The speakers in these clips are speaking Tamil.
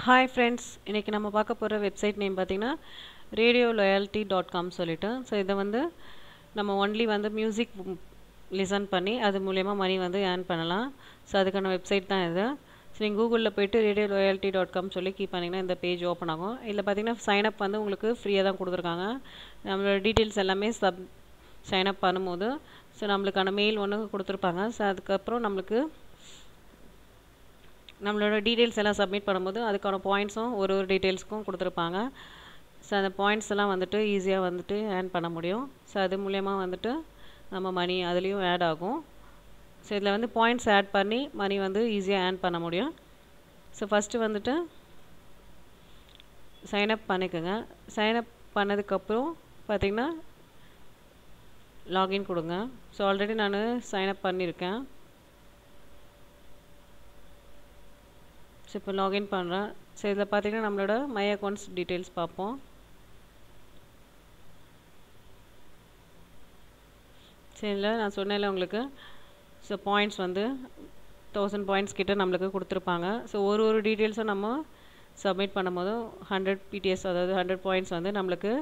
ஹாய் ஃப்ரெண்ட்ஸ், இன்றைக்கி நம்ம பார்க்க போகிற வெப்சைட் நேம் பார்த்திங்கன்னா radioloyalty.com சொல்லிட்டு. ஸோ இதை வந்து நம்ம ஒன்லி வந்து மியூசிக் லிசன் பண்ணி அது மூலயமா மணி வந்து ஏர்ன் பண்ணலாம். ஸோ அதுக்கான வெப்சைட் தான் இது. ஸோ நீங்கள் கூகுளில் போய்ட்டு radioloyalty.com சொல்லி கீப் பண்ணிங்கன்னா இந்த பேஜ் ஓப்பன் ஆகும். இதில் பார்த்திங்கன்னா சைனப் வந்து உங்களுக்கு ஃப்ரீயாக தான் கொடுத்துருக்காங்க. நம்மளோட டீட்டெயில்ஸ் எல்லாமே சைனப் பண்ணும்போது ஸோ நம்மளுக்கான மெயில் ஒன்று கொடுத்துருப்பாங்க. ஸோ அதுக்கப்புறம் நம்மளோட டீட்டெயில்ஸ் எல்லாம் சப்மிட் பண்ணும்போது அதுக்கான பாயிண்ட்ஸும் ஒரு டீட்டெயில்ஸ்க்கும் கொடுத்துருப்பாங்க. ஸோ அந்த பாயிண்ட்ஸ் எல்லாம் வந்துட்டு ஈஸியாக வந்துட்டு ஏர்ன் பண்ண முடியும். ஸோ அது மூலயமா வந்துட்டு நம்ம மணி அதுலேயும் ஆட் ஆகும். ஸோ இதில் வந்து பாயிண்ட்ஸ் ஆட் பண்ணி மணி வந்து ஈஸியாக ஏர்ன் பண்ண முடியும். ஸோ ஃபஸ்ட்டு வந்துட்டு சைனப் பண்ணிக்கோங்க. சைனப் பண்ணதுக்கப்புறம் பார்த்திங்கன்னா லாகின் கொடுங்க. ஸோ ஆல்ரெடி நான் சைனப் பண்ணியிருக்கேன். ஸோ இப்போ லாகின் பண்ணுறேன். ஸோ இதில் பார்த்தீங்கன்னா நம்மளோட மை அக்கௌண்ட்ஸ் டீட்டெயில்ஸ் பார்ப்போம். சரி, இதில் நான் சொன்னேன்ல உங்களுக்கு, ஸோ பாயிண்ட்ஸ் வந்து 1000 பாயிண்ட்ஸ் கிட்ட நம்மளுக்கு கொடுத்துருப்பாங்க. ஸோ ஒரு டீட்டெயில்ஸும் நம்ம சப்மிட் பண்ணும்போது 100 பிடிஎஸ், அதாவது 100 பாயிண்ட்ஸ் வந்து நம்மளுக்கு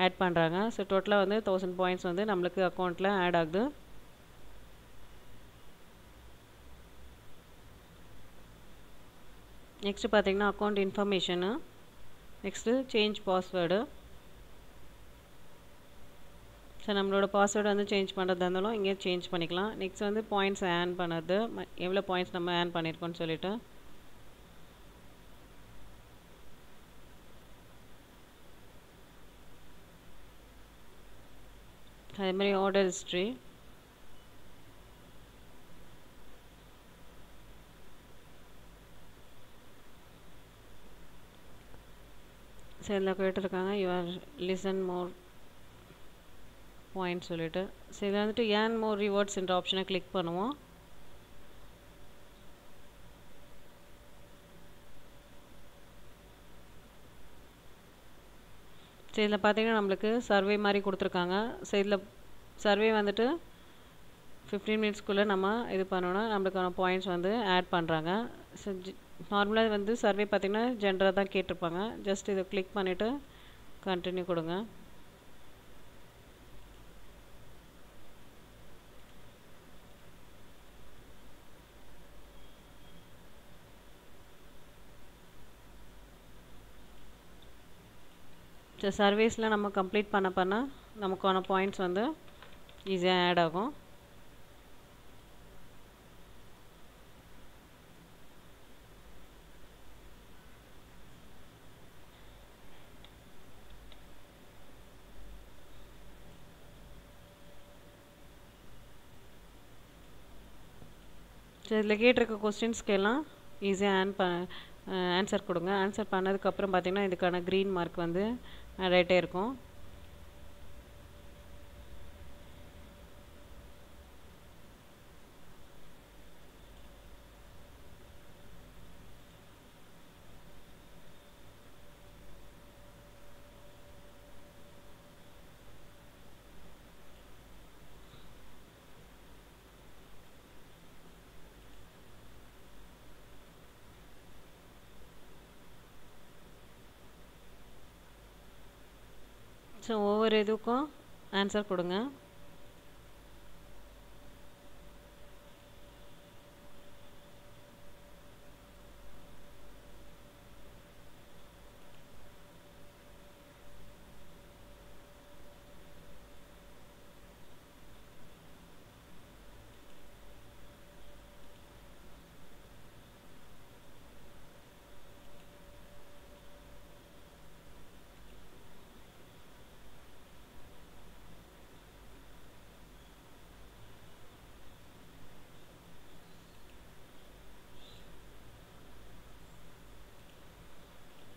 ஆட் பண்ணுறாங்க. ஸோ டோட்டலாக வந்து 1000 பாயிண்ட்ஸ் வந்து நம்மளுக்கு அக்கௌண்ட்டில் ஆட் ஆகுது. நெக்ஸ்ட்டு பார்த்தீங்கன்னா account information, next change password. So நம்மளோட பாஸ்வேர்டு வந்து சேஞ்ச் பண்ணுறதா இருந்தாலும் இங்கே சேஞ்ச் பண்ணிக்கலாம். நெக்ஸ்ட் வந்து பாயிண்ட்ஸ் ஏர்ன் பண்ணுறது, எவ்வளோ பாயிண்ட்ஸ் நம்ம ஏர்ன் பண்ணியிருக்கோன்னு சொல்லிட்டு. அதேமாதிரி ஆர்டர் ஹிஸ்ட்ரி, ஸோ இதில் கேட்டிருக்காங்க யுவர் லிசன் மோர் பாயிண்ட் சொல்லிட்டு. ஸோ இதில் வந்துட்டு ஏர்ன் மோர் ரிவார்ட்ஸ் என்ற ஆப்ஷனை கிளிக் பண்ணுவோம். ஸோ இதில் பார்த்தீங்கன்னா நம்மளுக்கு சர்வே மாதிரி கொடுத்துருக்காங்க. ஸோ இதில் சர்வே வந்துட்டு 15 மினிட்ஸ்க்குள்ளே நம்ம இது பண்ணோன்னா நம்மளுக்கான பாயிண்ட்ஸ் வந்து ஆட் பண்ணுறாங்க. ஸோ நார்மலாக வந்து சர்வே பார்த்திங்கன்னா ஜென்ரலாக தான் கேட்டிருப்பாங்க. ஜஸ்ட் இதை கிளிக் பண்ணிவிட்டு கண்டினியூ கொடுங்க. ஸோ சர்வீஸில் நம்ம கம்ப்ளீட் பண்ண நமக்கான பாயிண்ட்ஸ் வந்து ஈஸியாக ஆட் ஆகும். ஸோ இதில் கேட்டிருக்க கொஸ்டின்ஸ்க்கெல்லாம் ஈஸியாக ஆன்சர் கொடுங்க. ஆன்சர் பண்ணதுக்கப்புறம் பார்த்திங்கன்னா இதுக்கான க்ரீன் மார்க் வந்து ஆட் ஆகிட்டே இருக்கும். ஸோ ஒவ்வொரு இதுக்கும் ஆன்சர் கொடுங்க.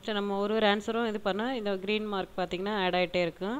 ஸோ நம்ம ஒரு ஆன்சரும் இது பண்ணால் இந்த க்ரீன் மார்க் பார்த்திங்கன்னா ஆட் ஆகிட்டே இருக்கும்.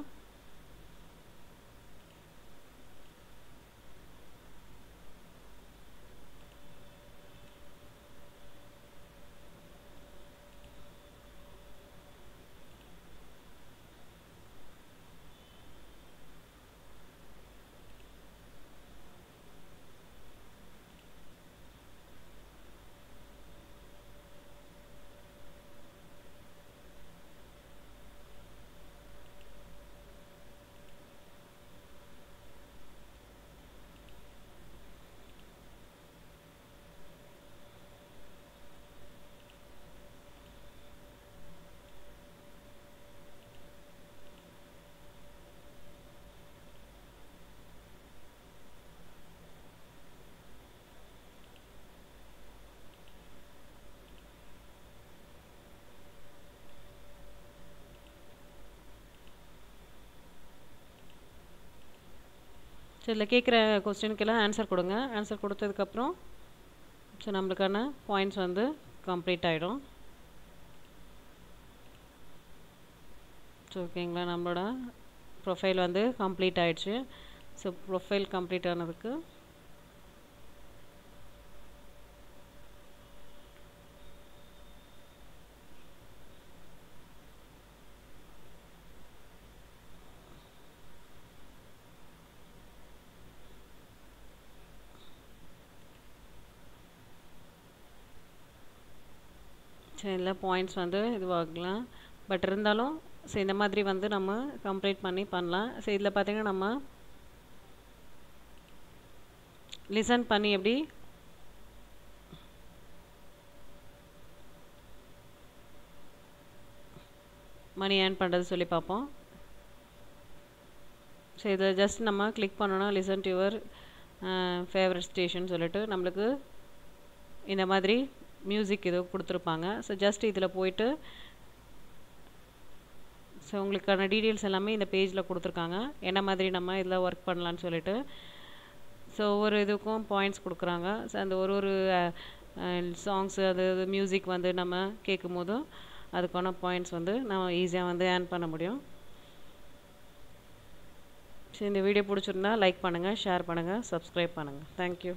இதில் கேட்குற கொஸ்டினுக்கெல்லாம் ஆன்சர் கொடுங்க. ஆன்சர் கொடுத்ததுக்கப்புறம் ஸோ நம்மளுக்கான பாயிண்ட்ஸ் வந்து கம்ப்ளீட் ஆகிடும். ஸோ ஓகேங்களா, நம்மளோட ப்ரொஃபைல் வந்து கம்ப்ளீட் ஆகிடுச்சு. ஸோ ப்ரொஃபைல் கம்ப்ளீட் ஆனதுக்கு சரி இல்லை பாயிண்ட்ஸ் வந்து இதுவாகலாம். பட் இருந்தாலும் ஸோ இந்த மாதிரி வந்து நம்ம கம்ப்ளீட் பண்ணலாம். ஸோ இதில் பார்த்திங்கன்னா நம்ம லிசன் பண்ணி எப்படி மணி ஏர்ன் பண்ணுறது சொல்லி பார்ப்போம். ஸோ இதை ஜஸ்ட் நம்ம கிளிக் பண்ணோன்னா listen to your favourite station சொல்லிட்டு நம்மளுக்கு இந்த மாதிரி மியூசிக் இது கொடுத்துருப்பாங்க. ஸோ ஜஸ்ட் இதில் போயிட்டு ஸோ உங்களுக்கான டீட்டெயில்ஸ் எல்லாமே இந்த பேஜில் கொடுத்துருக்காங்க, என்ன மாதிரி நம்ம இதில் ஒர்க் பண்ணலான்னு சொல்லிட்டு. ஸோ ஒவ்வொரு இதுக்கும் பாயிண்ட்ஸ் கொடுக்குறாங்க. ஸோ அந்த ஒரு சாங்ஸு அது மியூசிக் வந்து நம்ம கேட்கும் போதும் அதுக்கான பாயிண்ட்ஸ் வந்து நம்ம ஈஸியாக வந்து ஏர்ன் பண்ண முடியும். ஸோ இந்த வீடியோ பிடிச்சிருந்தா லைக் பண்ணுங்கள், ஷேர் பண்ணுங்கள், சப்ஸ்கிரைப் பண்ணுங்கள். தேங்க்யூ.